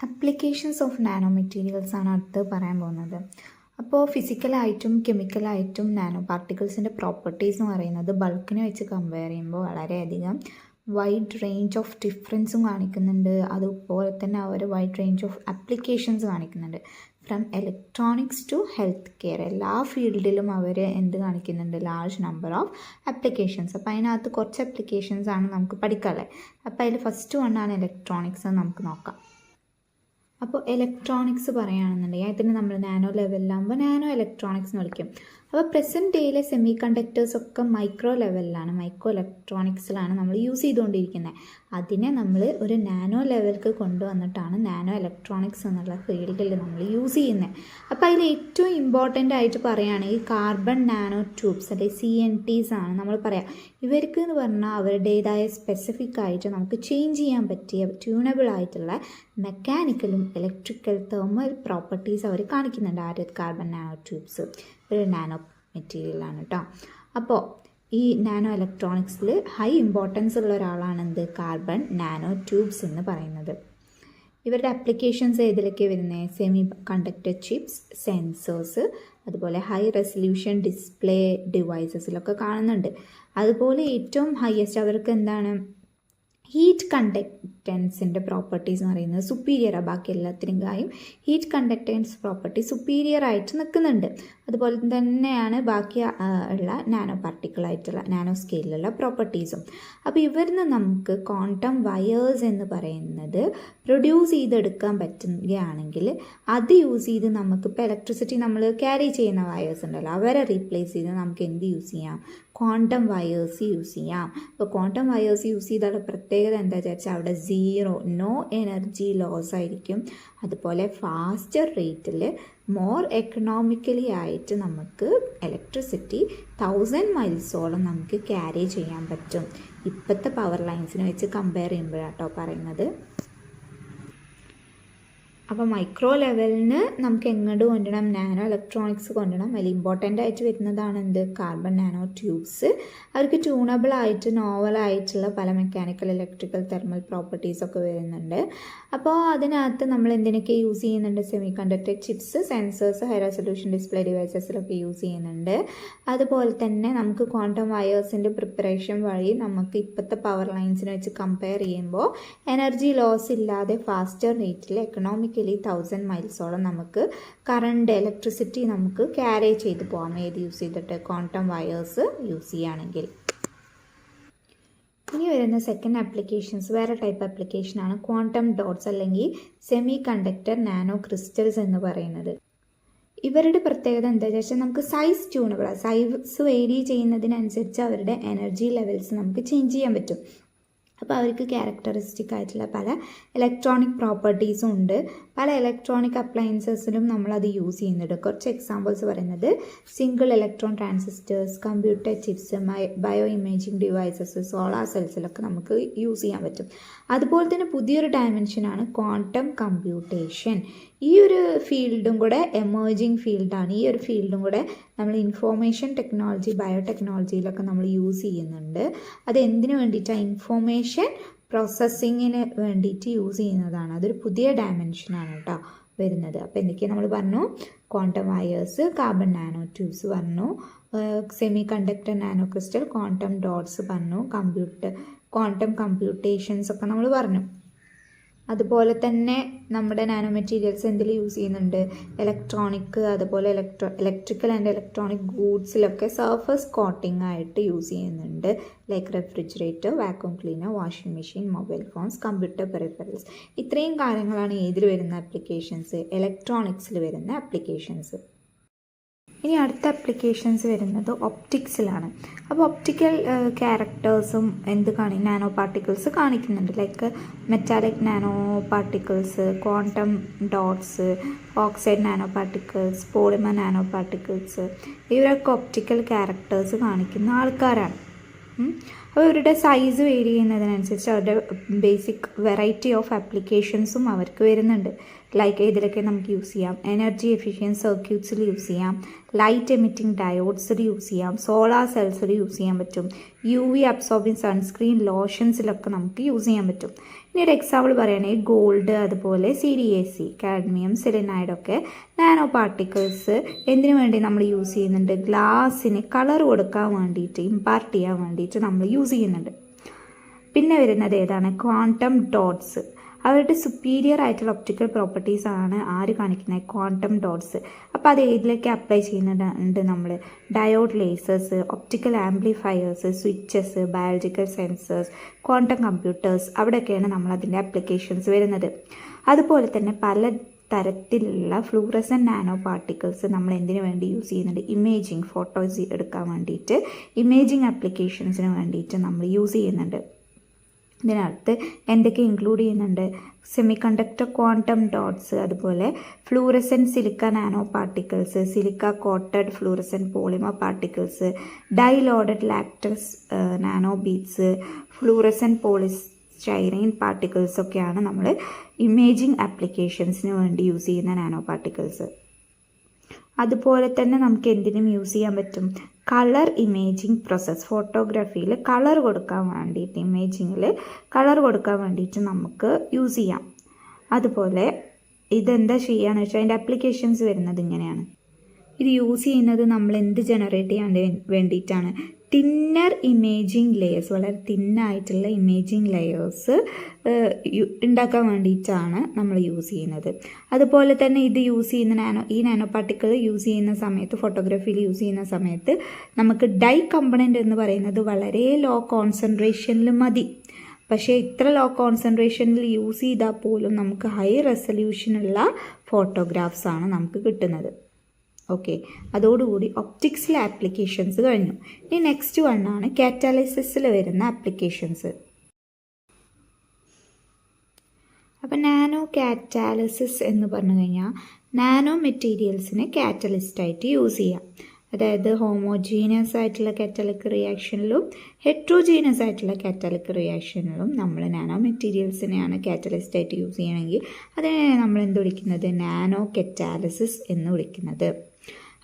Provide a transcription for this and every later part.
Applications of nano materials ആണ് അടുത്ത് പറയാൻ പോകുന്നത്. അപ്പോൾ ഫിസിക്കലായിട്ടും കെമിക്കലായിട്ടും നാനോ പാർട്ടിക്കിൾസിൻ്റെ പ്രോപ്പർട്ടീസ് എന്ന് പറയുന്നത് ബൾക്കിനെ വെച്ച് കമ്പയർ ചെയ്യുമ്പോൾ വളരെയധികം വൈഡ് റേഞ്ച് ഓഫ് ഡിഫറൻസും കാണിക്കുന്നുണ്ട്. അതുപോലെ തന്നെ അവർ വൈഡ് റേഞ്ച് ഓഫ് ആപ്ലിക്കേഷൻസ് കാണിക്കുന്നുണ്ട്. From electronics to health care എല്ലാ ഫീൽഡിലും അവർ എന്ത് കാണിക്കുന്നുണ്ട്, ലാർജ് നമ്പർ ഓഫ് ആപ്ലിക്കേഷൻസ്. അപ്പോൾ അതിനകത്ത് കുറച്ച് ആപ്ലിക്കേഷൻസ് ആണ് നമുക്ക് പഠിക്കാനുള്ളത്. അപ്പോൾ അതിൽ ഫസ്റ്റ് വണ്ണാണ് ഇലക്ട്രോണിക്സ്. നമുക്ക് നോക്കാം. അപ്പോൾ ഇലക്ട്രോണിക്സ് പറയുകയാണെന്നുണ്ടെങ്കിൽ അതിന് നമ്മൾ നാനോ ലെവലിലാകുമ്പോൾ നാനോ ഇലക്ട്രോണിക്സ് എന്ന് വിളിക്കും. അപ്പോൾ പ്രസൻറ്റ് ഡേയിലെ സെമി കണ്ടക്ടേഴ്സൊക്കെ മൈക്രോ ലെവലിലാണ്, മൈക്രോ ഇലക്ട്രോണിക്സിലാണ് നമ്മൾ യൂസ് ചെയ്തുകൊണ്ടിരിക്കുന്നത്. അതിനെ നമ്മൾ ഒരു നാനോ ലെവലിലേക്ക് കൊണ്ടുവന്നിട്ടാണ് നാനോ ഇലക്ട്രോണിക്സ് എന്നുള്ള ഫീൽഡിൽ നമ്മൾ യൂസ് ചെയ്യുന്നത്. അപ്പോൾ അതിൽ ഏറ്റവും ഇമ്പോർട്ടൻ്റ് ആയിട്ട് പറയുകയാണെങ്കിൽ കാർബൺ നാനോ ട്യൂബ്സ് അല്ലെങ്കിൽ CNTs ആണ് നമ്മൾ പറയാം. ഇവർക്ക് എന്ന് പറഞ്ഞാൽ അവരുടേതായ സ്പെസിഫിക് ആയിട്ട് നമുക്ക് ചേഞ്ച് ചെയ്യാൻ പറ്റിയ ട്യൂണബിൾ ആയിട്ടുള്ള മെക്കാനിക്കലും ഇലക്ട്രിക്കൽ തെർമൽ പ്രോപ്പർട്ടീസ് അവർ കാണിക്കുന്നുണ്ട്. കാർബൺ നാനോ ട്യൂബ്സ് ഒരു നാനോ മെറ്റീരിയലാണ് കേട്ടോ. അപ്പോൾ ഈ നാനോ ഇലക്ട്രോണിക്സിൽ ഹൈ ഇമ്പോർട്ടൻസ് ഉള്ള ഒരാളാണ് എന്ത്, കാർബൺ നാനോ ട്യൂബ്സ് എന്ന് പറയുന്നത്. ഇവരുടെ ആപ്ലിക്കേഷൻസ് ഏതിലൊക്കെ വരുന്നത്, സെമി കണ്ടക്ടർ ചിപ്സ്, സെൻസേഴ്സ്, അതുപോലെ ഹൈ റെസൊല്യൂഷൻ ഡിസ്പ്ലേ ഡിവൈസസിലൊക്കെ കാണുന്നുണ്ട്. അതുപോലെ ഏറ്റവും ഹയസ്റ്റ് അവർക്ക് എന്താണ്, ഹീറ്റ് കണ്ടക്റ്റൻസിൻ്റെ പ്രോപ്പർട്ടീസ് എന്ന് പറയുന്നത് സുപ്പീരിയറാണ്. ബാക്കി എല്ലാത്തിനും ഹീറ്റ് കണ്ടക്റ്റൻസ് പ്രോപ്പർട്ടി സുപ്പീരിയർ ആയിട്ട് നിൽക്കുന്നുണ്ട്. അതുപോലെ തന്നെയാണ് ബാക്കി ഉള്ള നാനോ പാർട്ടിക്കിളായിട്ടുള്ള നാനോ സ്കെയിലുള്ള പ്രോപ്പർട്ടീസും. അപ്പോൾ ഇവരിന്ന് നമുക്ക് ക്വാണ്ടം വയേഴ്സ് എന്ന് പറയുന്നത് പ്രൊഡ്യൂസ് ചെയ്തെടുക്കാൻ പറ്റുകയാണെങ്കിൽ അത് യൂസ് ചെയ്ത് നമുക്കിപ്പോൾ ഇലക്ട്രിസിറ്റി നമ്മൾ ക്യാരി ചെയ്യുന്ന വയേഴ്സ് ഉണ്ടല്ലോ, അവരെ റീപ്ലേസ് ചെയ്ത് നമുക്ക് എന്ത് യൂസ് ചെയ്യാം, ക്വാണ്ടം വയേഴ്സ് യൂസ് ചെയ്യാം. അപ്പോൾ ക്വാണ്ടം വയേഴ്സ് യൂസ് ചെയ്താലുള്ള പ്രത്യേകത എന്താ വെച്ചാൽ അവിടെ നോ എനർജി ലോസ് ആയിരിക്കും. അതുപോലെ ഫാസ്റ്റർ റേറ്റിൽ മോർ എക്കണോമിക്കലി ആയിട്ട് നമുക്ക് ഇലക്ട്രിസിറ്റി 1000 മൈൽസോളം നമുക്ക് ക്യാരി ചെയ്യാൻ പറ്റും. ഇപ്പോഴത്തെ പവർ ലൈൻസിനെ വെച്ച് കമ്പയർ ചെയ്യുമ്പോഴാട്ടോ പറയുന്നത്. അപ്പോൾ മൈക്രോ ലെവലിന് നമുക്ക് എങ്ങോട്ട് കൊണ്ടുവരണം, നാനോ ഇലക്ട്രോണിക്സ് കൊണ്ടുവരണം. വലിയ ഇമ്പോർട്ടൻ്റ് ആയിട്ട് വരുന്നതാണ് എന്ത്, കാർബൺ നാനോ ട്യൂബ്സ്. അവർക്ക് ട്യൂണബിൾ ആയിട്ട് നോവലായിട്ടുള്ള പല മെക്കാനിക്കൽ ഇലക്ട്രിക്കൽ തെർമൽ പ്രോപ്പർട്ടീസൊക്കെ വരുന്നുണ്ട്. അപ്പോൾ അതിനകത്ത് നമ്മൾ എന്തിനൊക്കെ യൂസ് ചെയ്യുന്നുണ്ട്, semiconductor chips, sensors, high resolution display ഡിവൈസസിലൊക്കെ യൂസ് ചെയ്യുന്നുണ്ട്. അതുപോലെ തന്നെ നമുക്ക് ക്വാണ്ടം വയേഴ്സിൻ്റെ പ്രിപ്പറേഷൻ വഴി നമുക്ക് ഇപ്പോഴത്തെ പവർ ലൈൻസിനെ വെച്ച് കമ്പയർ ചെയ്യുമ്പോൾ എനർജി ലോസ് ഇല്ലാതെ ഫാസ്റ്റർ റേറ്റിൽ എക്കണോമിക്കലി 1000 മൈൽസോളം നമുക്ക് കറണ്ട് ഇലക്ട്രിസിറ്റി നമുക്ക് ക്യാരി ചെയ്ത് പോകാം. ഏത് യൂസ് ചെയ്തിട്ട്, ക്വാണ്ടം വയേഴ്സ് യൂസ് ചെയ്യുകയാണെങ്കിൽ. ഇനി വരുന്ന സെക്കൻഡ് ആപ്ലിക്കേഷൻസ് വേറെ ടൈപ്പ് ആപ്ലിക്കേഷനാണ് ക്വാണ്ടം ഡോട്ട്സ് അല്ലെങ്കിൽ സെമി കണ്ടക്ടർ നാനോ ക്രിസ്റ്റൽസ് എന്ന് പറയുന്നത്. ഇവരുടെ പ്രത്യേകത എന്താണെന്ന് വെച്ചാൽ നമുക്ക് സൈസ് ട്യൂണബിളാണ്. സൈസ് വേരി ചെയ്യുന്നതിനനുസരിച്ച് അവരുടെ എനർജി ലെവൽസ് നമുക്ക് ചേഞ്ച് ചെയ്യാൻ പറ്റും. അപ്പോൾ അവർക്ക് ക്യാരക്ടറിസ്റ്റിക് ആയിട്ടുള്ള പല ഇലക്ട്രോണിക് പ്രോപ്പർട്ടീസും ഉണ്ട്. പല ഇലക്ട്രോണിക് അപ്ലയൻസസിലും നമ്മളത് യൂസ് ചെയ്യുന്നുണ്ട്. കുറച്ച് എക്സാമ്പിൾസ് പറയുന്നത് single electron transistors, computer chips, bio imaging devices, solar സെൽസിലൊക്കെ നമുക്ക് യൂസ് ചെയ്യാൻ പറ്റും. അതുപോലെ തന്നെ പുതിയൊരു ഡയമെൻഷനാണ് ക്വാണ്ടം കമ്പ്യൂട്ടേഷൻ. ഈ ഒരു ഫീൽഡും കൂടെ എമേർജിങ് ഫീൽഡാണ്. ഈ ഒരു ഫീൽഡും കൂടെ നമ്മൾ ഇൻഫോർമേഷൻ ടെക്നോളജി, ബയോടെക്നോളജിയിലൊക്കെ നമ്മൾ യൂസ് ചെയ്യുന്നുണ്ട്. അത് എന്തിനു വേണ്ടിയിട്ടാണ്, ഇൻഫോർമേഷൻ പ്രോസസ്സിങ്ങിന് വേണ്ടിയിട്ട് യൂസ് ചെയ്യുന്നതാണ്. അതൊരു പുതിയ ഡയമെൻഷനാണ് കേട്ടോ വരുന്നത്. അപ്പോൾ എന്തൊക്കെയാണ് നമ്മൾ പറഞ്ഞു, quantum wires, carbon nanotubes പറഞ്ഞു, semiconductor nanocrystal, quantum dots പറഞ്ഞു, ക്വാണ്ടം കമ്പ്യൂട്ടേഷൻസ് ഒക്കെ നമ്മൾ പറഞ്ഞു. അതുപോലെ തന്നെ നമ്മുടെ നാനോ മെറ്റീരിയൽസ് എന്തിൽ യൂസ് ചെയ്യുന്നുണ്ട്, ഇലക്ട്രോണിക്, അതുപോലെ ഇലക്ട്രിക്കൽ ആൻഡ് ഇലക്ട്രോണിക് ഗൂഡ്സിലൊക്കെ സർഫസ് കോട്ടിംഗ് ആയിട്ട് യൂസ് ചെയ്യുന്നുണ്ട്. Like refrigerator, vacuum cleaner, washing machine, mobile phones, computer peripherals. ഇത്രയും കാര്യങ്ങളാണ് ഏതിൽ വരുന്ന ആപ്ലിക്കേഷൻസ്, ഇലക്ട്രോണിക്സിൽ വരുന്ന ആപ്ലിക്കേഷൻസ്. ഇനി അടുത്ത ആപ്ലിക്കേഷൻസ് വരുന്നത് ഒപ്റ്റിക്സിലാണ്. അപ്പോൾ ഒപ്റ്റിക്കൽ ക്യാരക്ടേഴ്സും നാനോ പാർട്ടിക്കിൾസ് കാണിക്കുന്നുണ്ട്. Like metallic nano particles, quantum dots, oxide nano particles, polymer nano particles. ഇവരൊക്കെ ഒപ്റ്റിക്കൽ ക്യാരക്ടേഴ്സ് കാണിക്കുന്ന ആൾക്കാരാണ്. അപ്പോൾ ഇവരുടെ സൈസ് വേരി ചെയ്യുന്നതിനനുസരിച്ച് അവരുടെ ബേസിക് വെറൈറ്റി ഓഫ് ആപ്ലിക്കേഷൻസും അവർക്ക് വരുന്നുണ്ട്. ലൈക്ക് ഇതിലൊക്കെ നമുക്ക് യൂസ് ചെയ്യാം, എനർജി എഫിഷ്യൻറ്റ് സർക്യൂട്ട്സിൽ യൂസ് ചെയ്യാം, ലൈറ്റ് എമിറ്റിംഗ് ഡയോഡ്സിൽ യൂസ് ചെയ്യാം, സോളാർ സെൽസിൽ യൂസ് ചെയ്യാൻ പറ്റും, UV അബ്സോർബിങ് സൺസ്ക്രീൻ ലോഷൻസിലൊക്കെ നമുക്ക് യൂസ് ചെയ്യാൻ പറ്റും. ഇനി ഒരു എക്സാമ്പിൾ പറയുകയാണെങ്കിൽ ഗോൾഡ്, അതുപോലെ CDAC, കാഡ്മിയം, സെലിനൈഡ് ഒക്കെ നാനോ പാർട്ടിക്കിൾസ് എന്തിനു വേണ്ടി നമ്മൾ യൂസ് ചെയ്യുന്നുണ്ട്? ഗ്ലാസ്സിന് കളർ കൊടുക്കാൻ വേണ്ടിയിട്ട്, ഇമ്പാർട്ട് ചെയ്യാൻ വേണ്ടിയിട്ട് നമ്മൾ യൂസ് ചെയ്യുന്നുണ്ട്. പിന്നെ വരുന്നത് ഏതാണ്? Quantum dots. അവരുടെ സുപ്പീരിയർ ആയിട്ടുള്ള ഒപ്റ്റിക്കൽ പ്രോപ്പർട്ടീസ് ആണ് ആര് കാണിക്കുന്നത്? Quantum dots. അപ്പോൾ അത് ഏതിലേക്ക് അപ്ലൈ ചെയ്യുന്നുണ്ട് നമ്മൾ? Diode lasers, optical amplifiers, switches, biological sensors, quantum computers, അവിടെയൊക്കെയാണ് നമ്മൾ അതിൻ്റെ ആപ്ലിക്കേഷൻസ് വരുന്നത്. അതുപോലെ തന്നെ പല തരത്തിലുള്ള ഫ്ലൂറസൻ നാനോ പാർട്ടിക്കിൾസ് നമ്മൾ എന്തിനു വേണ്ടി യൂസ് ചെയ്യുന്നുണ്ട്? ഇമേജിങ്, ഫോട്ടോസ് എടുക്കാൻ വേണ്ടിയിട്ട്, ഇമേജിങ് ആപ്ലിക്കേഷൻസിന് വേണ്ടിയിട്ട് നമ്മൾ യൂസ് ചെയ്യുന്നുണ്ട്. ഇതിനകത്ത് എന്തൊക്കെ ഇൻക്ലൂഡ് ചെയ്യുന്നുണ്ട്? സെമി കണ്ടക്ടർ ക്വാണ്ടം ഡോട്ട്സ്, അതുപോലെ fluorescent silica nanoparticles, silica coated fluorescent polymer particles, dye loaded latex nanobeads, fluorescent polystyrene particles ഒക്കെയാണ് നമ്മൾ ഇമേജിങ് ആപ്ലിക്കേഷൻസിന് വേണ്ടി യൂസ് ചെയ്യുന്ന നാനോ പാർട്ടിക്കിൾസ്. അതുപോലെ തന്നെ നമുക്ക് എന്തിനും യൂസ് ചെയ്യാൻ പറ്റും? Colour imaging process. ഫോട്ടോഗ്രാഫിയിൽ കളർ കൊടുക്കാൻ വേണ്ടിയിട്ട്, ഇമേജിങ്ങിൽ കളർ കൊടുക്കാൻ വേണ്ടിയിട്ട് നമുക്ക് യൂസ് ചെയ്യാം. അതുപോലെ ഇതെന്താ ചെയ്യുകയെന്ന് വെച്ചാൽ അതിൻ്റെ ആപ്ലിക്കേഷൻസ് വരുന്നത് ഇങ്ങനെയാണ്. ഇത് യൂസ് ചെയ്യുന്നത് നമ്മൾ എന്ത് ജനറേറ്റ് ചെയ്യാൻ വേണ്ടിയിട്ടാണ്? തിന്നർ ഇമേജിങ് ലെയേഴ്സ്, വളരെ തിന്നായിട്ടുള്ള ഇമേജിങ് ലെയേഴ്സ് ഉണ്ടാക്കാൻ വേണ്ടിയിട്ടാണ് നമ്മൾ യൂസ് ചെയ്യുന്നത്. അതുപോലെ തന്നെ ഇത് യൂസ് ചെയ്യുന്ന ഈ നാനോ പാർട്ടിക്കിൾ യൂസ് ചെയ്യുന്ന സമയത്ത്, ഫോട്ടോഗ്രാഫിയിൽ യൂസ് ചെയ്യുന്ന സമയത്ത് നമുക്ക് ഡൈ കമ്പണൻ്റ് എന്ന് പറയുന്നത് വളരെ ലോ കോൺസെൻട്രേഷനിൽ മതി. പക്ഷേ ഇത്ര ലോ കോൺസെൻട്രേഷനിൽ യൂസ് ചെയ്താൽ പോലും നമുക്ക് ഹൈ റെസൊല്യൂഷനുള്ള ഫോട്ടോഗ്രാഫ്സ് ആണ് നമുക്ക് കിട്ടുന്നത്. ഓക്കെ, അതോടുകൂടി ഒപ്റ്റിക്സിലെ ആപ്ലിക്കേഷൻസ് കഴിഞ്ഞു. ഇനി നെക്സ്റ്റ് വണ്ണാണ് കാറ്റലിസിസിൽ വരുന്ന ആപ്ലിക്കേഷൻസ്. അപ്പം നാനോ കാറ്റാലിസിസ് എന്ന് പറഞ്ഞു കഴിഞ്ഞാൽ നാനോ മെറ്റീരിയൽസിനെ കാറ്റലിസ്റ്റായിട്ട് യൂസ് ചെയ്യാം. അതായത് ഹോമോജീനിയസ് ആയിട്ടുള്ള കാറ്റലിക് റിയാക്ഷനിലും ഹെട്രോജീനിയസ് ആയിട്ടുള്ള കാറ്റലിക് റിയാക്ഷനിലും നമ്മൾ നാനോ മെറ്റീരിയൽസിനെയാണ് കാറ്റലിസ്റ്റായിട്ട് യൂസ് ചെയ്യണമെങ്കിൽ അതിനെയാണ് നമ്മൾ എന്ത് വിളിക്കുന്നത്? നാനോ കാറ്റാലിസിസ് എന്ന് വിളിക്കുന്നത്.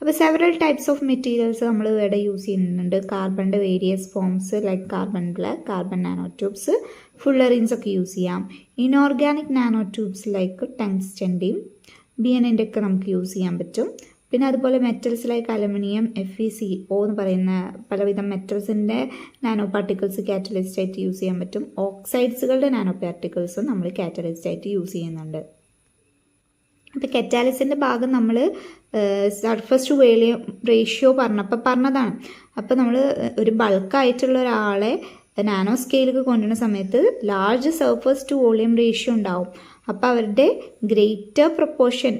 അപ്പോൾ സെവറൽ ടൈപ്സ് ഓഫ് മെറ്റീരിയൽസ് നമ്മൾ ഇവിടെ യൂസ് ചെയ്യുന്നുണ്ട്. കാർബണിൻ്റെ various forms like carbon black, carbon nanotubes, fullerenes ഒക്കെ യൂസ് ചെയ്യാം. ഇനോർഗാനിക് നാനോ ട്യൂബ്സ് ലൈക്ക് ടങ്സ്റ്റൻ്റെയും BNൻ്റെ ഒക്കെ നമുക്ക് യൂസ് ചെയ്യാൻ പറ്റും. പിന്നെ അതുപോലെ മെറ്റൽസ് ലൈക്ക് അലുമിനിയം, FeCO എന്ന് പറയുന്ന പലവിധം മെറ്റൽസിൻ്റെ നാനോ പാർട്ടിക്കിൾസ് കാറ്റലിസ്റ്റ് ആയിട്ട് യൂസ് ചെയ്യാൻ പറ്റും. ഓക്സൈഡ്സുകളുടെ നാനോ പാർട്ടിക്കിൾസും നമ്മൾ കാറ്റലിസ്റ്റ് ആയിട്ട് യൂസ് ചെയ്യുന്നുണ്ട്. അപ്പോൾ കറ്റാലിസിൻ്റെ ഭാഗം നമ്മൾ സർഫസ് ടു വോളിയം റേഷ്യോ പറഞ്ഞതാണ്. അപ്പോൾ നമ്മൾ ഒരു ബൾക്കായിട്ടുള്ള ഒരാളെ നാനോ സ്കെയിലേക്ക് കൊണ്ടുവരുന്ന സമയത്ത് large surface to volume ratio ഉണ്ടാവും. അപ്പോൾ അവരുടെ ഗ്രേറ്റർ പ്രൊപ്പോർഷൻ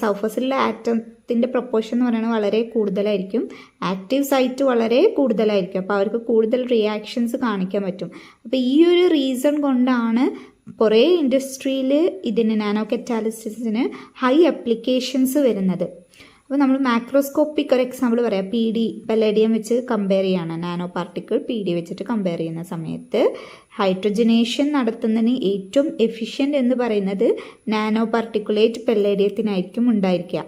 സർഫസിലുള്ള ആറ്റത്തിൻ്റെ പ്രൊപ്പോർഷൻ എന്ന് പറയുന്നത് വളരെ കൂടുതലായിരിക്കും. ആക്റ്റീവ് സൈറ്റ് വളരെ കൂടുതലായിരിക്കും. അപ്പോൾ അവർക്ക് കൂടുതൽ റിയാക്ഷൻസ് കാണിക്കാൻ പറ്റും. അപ്പോൾ ഈ ഒരു റീസൺ കൊണ്ടാണ് കുറേ ഇൻഡസ്ട്രിയിൽ ഇതിന് നാനോ കറ്റാലിസിസിന് ഹൈ അപ്ലിക്കേഷൻസ് വരുന്നത്. അപ്പോൾ നമ്മൾ മാക്രോസ്കോപ്പിക് ഒരു എക്സാമ്പിൾ പറയാം. PD പലേഡിയം വെച്ച് കമ്പയർ ചെയ്യാണ്. നാനോ പാർട്ടിക്കിൾ PD വെച്ചിട്ട് കമ്പയർ ചെയ്യുന്ന സമയത്ത് ഹൈഡ്രജനേഷൻ നടത്തുന്നതിന് ഏറ്റവും എഫിഷ്യൻ്റ് എന്ന് പറയുന്നത് നാനോ പാർട്ടിക്കുലേറ്റ് പലേഡിയത്തിനായിരിക്കും ഉണ്ടായിരിക്കുക.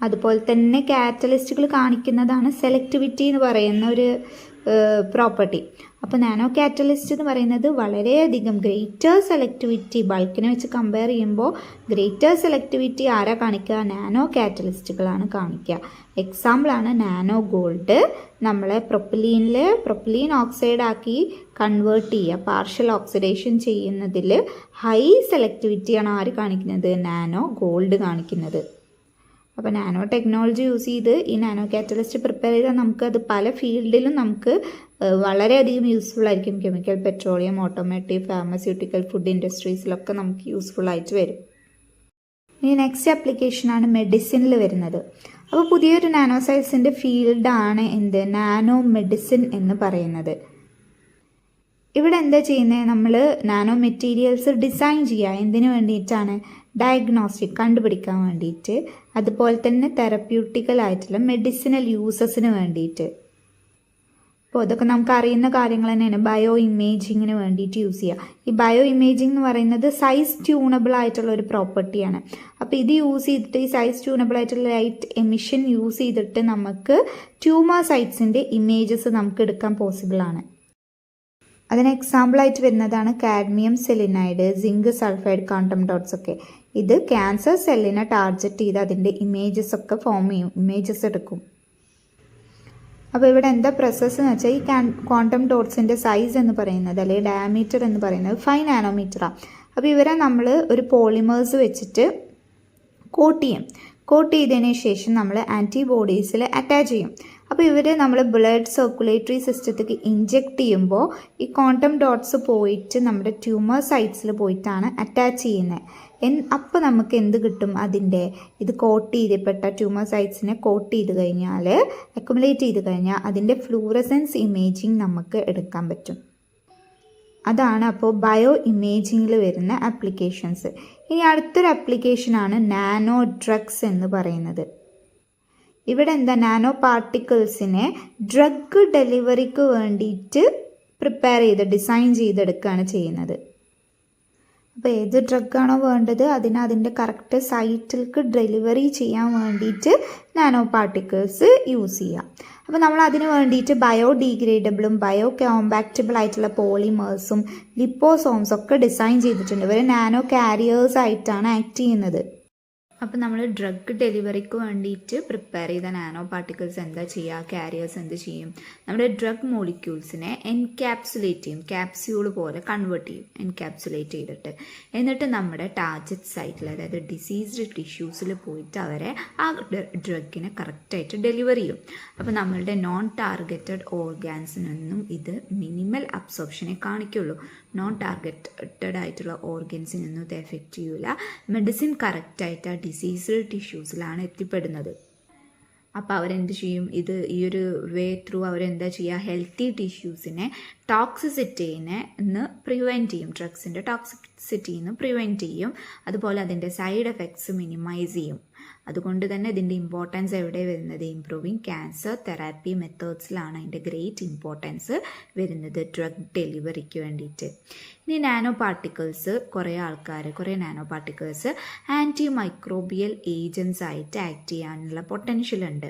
അതുപോലെ തന്നെ കാറ്റലിസ്റ്റുകൾ കാണിക്കുന്നതാണ് സെലക്ടിവിറ്റി എന്ന് പറയുന്ന ഒരു പ്രോപ്പർട്ടി. അപ്പോൾ നാനോ കാറ്റലിസ്റ്റ് എന്ന് പറയുന്നത് വളരെയധികം ഗ്രേറ്റർ സെലക്ടിവിറ്റി, ബൾക്കിനെ വെച്ച് കമ്പയർ ചെയ്യുമ്പോൾ ഗ്രേറ്റർ സെലക്ടിവിറ്റി ആരാ കാണിക്കുക? നാനോ കാറ്റലിസ്റ്റുകളാണ് കാണിക്കുക. എക്സാമ്പിളാണ് നാനോ ഗോൾഡ്. നമ്മളെ പ്രൊപ്പലീൻ ഓക്സൈഡ് ആക്കി കൺവേർട്ട് ചെയ്യുക, പാർഷ്യൽ ഓക്സിഡേഷൻ ചെയ്യുന്നതിൽ ഹൈ സെലക്ടിവിറ്റിയാണ് ആര് കാണിക്കുന്നത്? നാനോ ഗോൾഡ് കാണിക്കുന്നത്. അപ്പോൾ നാനോ ടെക്നോളജി യൂസ് ചെയ്ത് ഈ നാനോ കാറ്റലിസ്റ്റ് പ്രിപ്പയർ ചെയ്താൽ നമുക്കത് പല ഫീൽഡിലും നമുക്ക് വളരെയധികം യൂസ്ഫുൾ ആയിരിക്കും. Chemical, petroleum, automotive, pharmaceutical, food ഇൻഡസ്ട്രീസിലൊക്കെ നമുക്ക് യൂസ്ഫുൾ ആയിട്ട് വരും. ഇനി നെക്സ്റ്റ് ആപ്ലിക്കേഷനാണ് മെഡിസിനിൽ വരുന്നത്. അപ്പോൾ പുതിയൊരു നാനോ സയൻസിൻ്റെ ഫീൽഡാണ് എന്ത്? നാനോ മെഡിസിൻ എന്ന് പറയുന്നത്. ഇവിടെ എന്താ ചെയ്യുന്നത്? നമ്മൾ നാനോ മെറ്റീരിയൽസ് ഡിസൈൻ ചെയ്യുക. എന്തിനു വേണ്ടിയിട്ടാണ്? ഡയഗ്നോസ്റ്റിക്, കണ്ടുപിടിക്കാൻ വേണ്ടിയിട്ട്. അതുപോലെ തന്നെ തെറപ്യൂട്ടിക്കൽ ആയിട്ടുള്ള മെഡിസിനൽ യൂസസിന് വേണ്ടിയിട്ട്. അപ്പോൾ ഇതൊക്കെ നമുക്ക് അറിയുന്ന കാര്യങ്ങൾ തന്നെയാണ്. ബയോ ഇമേജിങ്ങിന് വേണ്ടിയിട്ട് യൂസ് ചെയ്യുക. ഈ ബയോ ഇമേജിംഗ് എന്ന് പറയുന്നത് സൈസ് ട്യൂണബിൾ ആയിട്ടുള്ള ഒരു പ്രോപ്പർട്ടിയാണ്. അപ്പോൾ ഇത് യൂസ് ചെയ്തിട്ട്, ഈ സൈസ് ട്യൂണബിൾ ആയിട്ടുള്ള ലൈറ്റ് എമിഷൻ യൂസ് ചെയ്തിട്ട് നമുക്ക് ട്യൂമർ സൈറ്റ്സിൻ്റെ ഇമേജസ് നമുക്ക് എടുക്കാൻ പോസിബിളാണ്. അതിന് എക്സാമ്പിളായിട്ട് വരുന്നതാണ് cadmium selenide, zinc sulphide quantum dots ഒക്കെ. ഇത് ക്യാൻസർ സെല്ലിനെ ടാർഗറ്റ് ചെയ്ത് അതിൻ്റെ ഇമേജസ് ഒക്കെ ഫോം ചെയ്യും, ഇമേജസ് എടുക്കും. അപ്പോൾ ഇവിടെ എന്താ പ്രോസസ്സ് എന്ന് വെച്ചാൽ, ഈ ക്വാണ്ടം ഡോട്ട്സിൻ്റെ സൈസ് എന്ന് പറയുന്നത് അല്ലെങ്കിൽ ഡയമീറ്റർ എന്ന് പറയുന്നത് 5 നാനോമീറ്ററാണ്. അപ്പോൾ ഇവരെ നമ്മൾ ഒരു പോളിമേഴ്സ് വെച്ചിട്ട് കോട്ട് ചെയ്യും. കോട്ട് ചെയ്തതിന് ശേഷം നമ്മൾ ആൻറ്റിബോഡീസിൽ അറ്റാച്ച് ചെയ്യും. അപ്പോൾ ഇവർ നമ്മൾ ബ്ലഡ് സർക്കുലേറ്ററി സിസ്റ്റത്തേക്ക് ഇഞ്ചെക്ട് ചെയ്യുമ്പോൾ ഈ ക്വാണ്ടം ഡോട്ട്സ് പോയിട്ട് നമ്മുടെ ട്യൂമർ സൈറ്റ്സിൽ പോയിട്ടാണ് അറ്റാച്ച് ചെയ്യുന്നത്. അപ്പോൾ നമുക്ക് എന്ത് കിട്ടും? അതിൻ്റെ ഇത് കോട്ട് ചെയ്യപ്പെട്ട ട്യൂമർ സൈറ്റ്സിനെ കോട്ട് ചെയ്ത് കഴിഞ്ഞാൽ, അക്യുമുലേറ്റ് ചെയ്ത് കഴിഞ്ഞാൽ അതിൻ്റെ ഫ്ലൂറസെൻസ് ഇമേജിങ് നമുക്ക് എടുക്കാൻ പറ്റും. അതാണ് അപ്പോൾ ബയോ ഇമേജിങ്ങിൽ വരുന്ന ആപ്ലിക്കേഷൻസ്. ഇനി അടുത്തൊരു ആപ്ലിക്കേഷനാണ് നാനോ ഡ്രഗ്സ് എന്ന് പറയുന്നത്. ഇവിടെ എന്താ, നാനോ പാർട്ടിക്കിൾസിനെ ഡ്രഗ് ഡെലിവറിക്ക് വേണ്ടിയിട്ട് പ്രിപ്പയർ ചെയ്ത് ഡിസൈൻ ചെയ്തെടുക്കുകയാണ് ചെയ്യുന്നത്. അപ്പോൾ ഏത് ഡ്രഗാണോ വേണ്ടത് അതിൻ്റെ കറക്റ്റ് സൈറ്റിലേക്ക് ഡെലിവറി ചെയ്യാൻ വേണ്ടിയിട്ട് നാനോ പാർട്ടിക്കിൾസ് യൂസ് ചെയ്യാം. അപ്പോൾ നമ്മൾ അതിന് വേണ്ടിയിട്ട് ബയോഡീഗ്രേഡബിളും കോമ്പാക്റ്റബിൾ ആയിട്ടുള്ള പോളിമേഴ്സും ലിപ്പോസോംസും ഒക്കെ ഡിസൈൻ ചെയ്തിട്ടുണ്ട്. ഇവർ നാനോ കാരിയേഴ്സ് ആയിട്ടാണ് ആക്ട് ചെയ്യുന്നത്. അപ്പോൾ നമ്മൾ ഡ്രഗ് ഡെലിവറിക്ക് വേണ്ടിയിട്ട് പ്രിപ്പയർ ചെയ്ത നാനോ പാർട്ടിക്കിൾസ് എന്താ ചെയ്യുക, കാരിയേഴ്സ് എന്ത് ചെയ്യും, നമ്മുടെ ഡ്രഗ് മോളിക്യൂൾസിനെ എൻക്യാപ്സുലേറ്റ് ചെയ്യും, ക്യാപ്സ്യൂൾ പോലെ കൺവേർട്ട് ചെയ്യും, എൻക്യാപ്സുലേറ്റ് ചെയ്തിട്ട്. എന്നിട്ട് നമ്മുടെ ടാർഗറ്റ് സൈറ്റിൽ, അതായത് ഡിസീസ്ഡ് ടിഷ്യൂസിൽ പോയിട്ട് അവരെ ആ ഡ്രഗിനെ കറക്റ്റായിട്ട് ഡെലിവർ ചെയ്യും. അപ്പോൾ നമ്മളുടെ നോൺ ടാർഗറ്റഡ് ഓർഗാൻസിനൊന്നും ഇത് മിനിമൽ അബ്സോർപ്ഷനെ കാണിക്കുള്ളൂ. നോൺ ടാർഗറ്റഡ് ആയിട്ടുള്ള ഓർഗൻസിനൊന്നും ഇത് എഫക്റ്റ് ചെയ്യില്ല. മെഡിസിൻ കറക്റ്റായിട്ട് ആ ഡിസീസ്ഡ് ടിഷ്യൂസിലാണ് എത്തിപ്പെടുന്നത്. അപ്പോൾ അവരെന്ത് ചെയ്യും, ഈ ഒരു വേ ത്രൂ അവരെന്താ ചെയ്യുക, ഹെൽത്തി ടിഷ്യൂസിനെ ടോക്സിസിറ്റിനെ പ്രിവെൻറ്റ് ചെയ്യും, ഡ്രഗ്സിൻ്റെ ടോക്സിസിറ്റിന്ന് പ്രിവെൻറ്റ് ചെയ്യും. അതുപോലെ അതിൻ്റെ സൈഡ് എഫക്ട്സ് മിനിമൈസ് ചെയ്യും. അതുകൊണ്ട് തന്നെ ഇതിൻ്റെ ഇമ്പോർട്ടൻസ് എവിടെ വരുന്നത്, ഇംപ്രൂവിങ് ക്യാൻസർ തെറാപ്പി മെത്തേഡ്സിലാണ് അതിൻ്റെ ഗ്രേറ്റ് ഇമ്പോർട്ടൻസ് വരുന്നത് ഡ്രഗ് ഡെലിവറിക്ക് വേണ്ടിയിട്ട്. ഇനി നാനോ പാർട്ടിക്കിൾസ്, കുറേ nano particles anti microbial agents ആയിട്ട് ആക്ട് ചെയ്യാനുള്ള പൊട്ടൻഷ്യൽ ഉണ്ട്.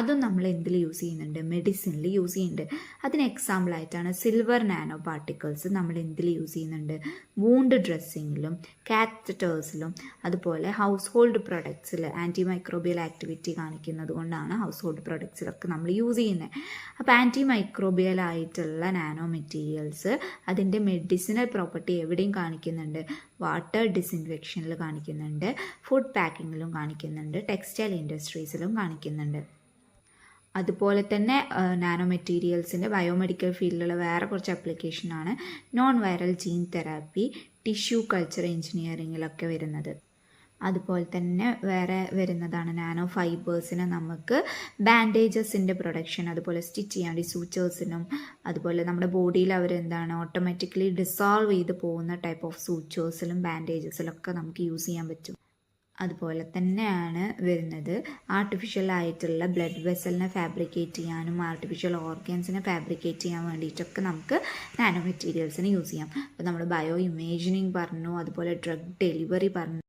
അതും നമ്മൾ എന്തിൽ യൂസ് ചെയ്യുന്നുണ്ട്, മെഡിസിനിൽ യൂസ് ചെയ്യുന്നുണ്ട്. അതിന് എക്സാമ്പിളായിട്ടാണ് സിൽവർ നാനോ പാർട്ടിക്കിൾസ് നമ്മൾ എന്തിൽ യൂസ് ചെയ്യുന്നുണ്ട്, വൂണ്ട് ഡ്രസ്സിങ്ങിലും കാത്തറ്റേഴ്സിലും അതുപോലെ ഹൗസ് ഹോൾഡ് പ്രൊഡക്ട്സിൽ ആൻറ്റി മൈക്രോബിയൽ ആക്ടിവിറ്റി കാണിക്കുന്നത് കൊണ്ടാണ് ഹൗസ് ഹോൾഡ് പ്രൊഡക്ട്സിലൊക്കെ നമ്മൾ യൂസ് ചെയ്യുന്നത്. അപ്പോൾ ആൻറ്റി മൈക്രോബിയൽ ആയിട്ടുള്ള നാനോ മെറ്റീരിയൽസ് അതിൻ്റെ മെഡിസിനൽ പ്രോപ്പർട്ടി എവിടെയും കാണിക്കുന്നുണ്ട്. വാട്ടർ ഡിസിൻഫെക്ഷനിൽ കാണിക്കുന്നുണ്ട്, ഫുഡ് പാക്കിങ്ങിലും കാണിക്കുന്നുണ്ട്, ടെക്സ്റ്റൈൽ ഇൻഡസ്ട്രീസിലും കാണിക്കുന്നുണ്ട്. അതുപോലെ തന്നെ നാനോ മെറ്റീരിയൽസിൻ്റെ ബയോമെഡിക്കൽ ഫീൽഡിലുള്ള വേറെ കുറച്ച് ആപ്ലിക്കേഷനാണ് non viral gene therapy, tissue culture എഞ്ചിനീയറിങ്ങിലൊക്കെ വരുന്നത്. അതുപോലെ തന്നെ വേറെ വരുന്നതാണ് നാനോ ഫൈബേഴ്സിന് നമുക്ക് ബാൻഡേജസിൻ്റെ പ്രൊഡക്ഷൻ, അതുപോലെ സ്റ്റിച്ച് ചെയ്യാൻ വേണ്ടി സൂച്ചേഴ്സിനും, അതുപോലെ നമ്മുടെ ബോഡിയിൽ അവരെന്താണ് ഓട്ടോമാറ്റിക്കലി ഡിസോൾവ് ചെയ്ത് പോകുന്ന ടൈപ്പ് ഓഫ് സൂച്ചേഴ്സിലും ബാൻഡേജസിലൊക്കെ നമുക്ക് യൂസ് ചെയ്യാൻ പറ്റും. അതുപോലെ തന്നെയാണ് വരുന്നത് ആർട്ടിഫിഷ്യൽ ആയിട്ടുള്ള ബ്ലഡ് വെസലിനെ ഫാബ്രിക്കേറ്റ് ചെയ്യാനും ആർട്ടിഫിഷ്യൽ ഓർഗൻസിനെ ഫാബ്രിക്കേറ്റ് ചെയ്യാൻ വേണ്ടിയിട്ടൊക്കെ നമുക്ക് നാനോ മെറ്റീരിയൽസിനെ യൂസ് ചെയ്യാം. അപ്പോൾ നമ്മൾ ബയോ ഇമേജിനിങ് പറഞ്ഞു, അതുപോലെ ഡ്രഗ് ഡെലിവറി പറഞ്ഞു.